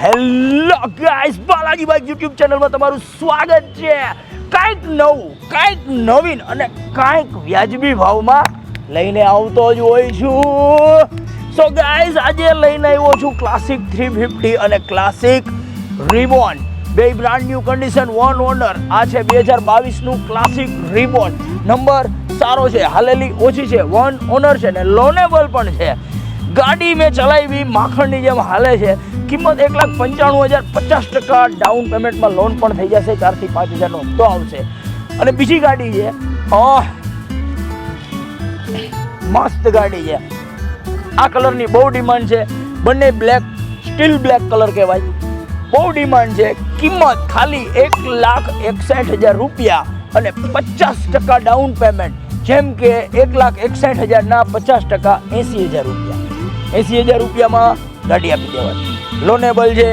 Hello guys, Balaji bike YouTube ચેનલમાં તમારું સ્વાગત છે. કાંઈક નવું, કાંઈક નવીન અને કાંઈક વ્યાજબી ભાવમાં લઈને આવતો જ હોય છું. સો ગાઈસ, આજે લઈને આવ્યો છું ક્લાસિક 350 અને ક્લાસિક રિબોન, બે brand new condition, one honour. આ છે 2022નું ક્લાસિક રિબોન. નંબર સારો છે, હાલેલી ઓછી છે, વન ઓનર છે ને લોનેબલ પણ છે. ગાડી મેં ચલાવી માખણની જેમ હાલે છે. કિંમત 1,95,000, 50% ડાઉન પેમેન્ટમાં લોન પણ થઈ જશે. 4 થી 5 હજારનો હપ્તો આવશે. અને બીજી ગાડી છે, મસ્ત ગાડી છે. આ કલરની બહુ ડિમાન્ડ છે. બંને બ્લેક, સ્ટીલ બ્લેક કલર કહેવાય. બહુ ડિમાન્ડ છે. કિંમત ખાલી 1,61,000 રૂપિયા અને 50% ડાઉન પેમેન્ટ. જેમ કે 1,61,000ના 50% 80,000 રૂપિયા. 80,000 રૂપિયામાં ગાડી આપી દેવાની. લોનેબલ છે.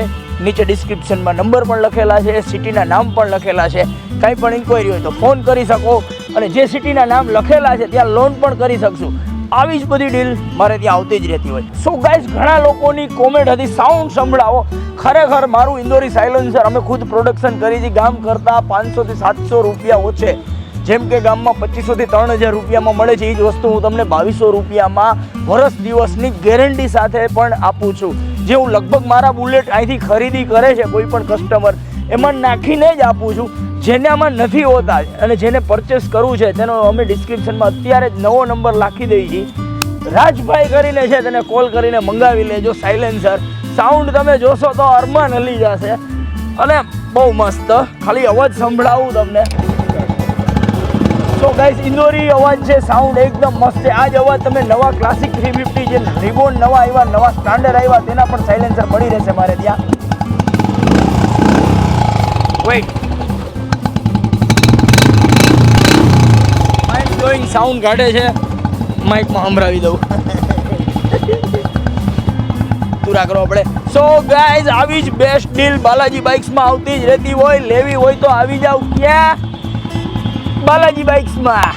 નીચે ડિસ્ક્રિપ્શનમાં નંબર પણ લખેલા છે, સિટીના નામ પણ લખેલા છે. કંઈ પણ ઇન્ક્વાયરી હોય તો ફોન કરી શકો. અને જે સિટીના નામ લખેલા છે ત્યાં લોન પણ કરી શકશું. આવી જ બધી ડીલ મારે ત્યાં આવતી જ રહેતી હોય. સો ગાઈઝ, ઘણા લોકોની કોમેન્ટ હતી સાઉન્ડ સંભળાવો. ખરેખર મારું ઇન્દોરી સાયલેન્સર અમે ખુદ પ્રોડક્શન કરી હતી. ગામ કરતાં 500 થી 700 રૂપિયા ઓછે. જેમ કે ગામમાં 2,500 થી 3,000 રૂપિયામાં મળે છે, એ જ વસ્તુ હું તમને 2,200 રૂપિયામાં વર્ષ દિવસની ગેરંટી સાથે પણ આપું છું. જે હું લગભગ મારા બુલેટ અહીંથી ખરીદી કરે છે કોઈ પણ કસ્ટમર, એમાં નાખીને જ આપું છું. જેને આમાં નથી હોતા અને જેને પરચેસ કરવું છે તેનો અમે ડિસ્ક્રિપ્શનમાં અત્યારે જ નવો નંબર રાખી દઈએ છીએ. રાજભાઈ કરીને છે, તેને કોલ કરીને મંગાવી લેજો. સાયલેન્સર સાઉન્ડ તમે જોશો તો અરમાન હલી જશે. અને બહુ મસ્ત, ખાલી અવાજ સંભળાવું તમને. તો ગાઈસ, ઇન્દોરી અવાજ છે, સાઉન્ડ એકદમ મસ્ત છે. આ જ અવાજ તમે નવા ક્લાસિક 350 જે રિબોન નવા આવ્યા, નવા સ્ટાન્ડર્ડ આવ્યા, તેના પણ સાયલેન્સર મળી રહેશે મારે ત્યાં. વેઇટ, માઇન્ડ બ્લોઈંગ સાઉન્ડ કાઢે છે. માઇકમાં સંભળાવી દઉં. પૂરા કરો આપણે. સો ગાઈઝ, આવી જ બેસ્ટ ડીલ બાલાજી બાઇક્સમાં આવતી જ રહેતી હોય. લેવી હોય તો આવી જાવ. ક્યાં? બાલાજી બાઇક્સમાં.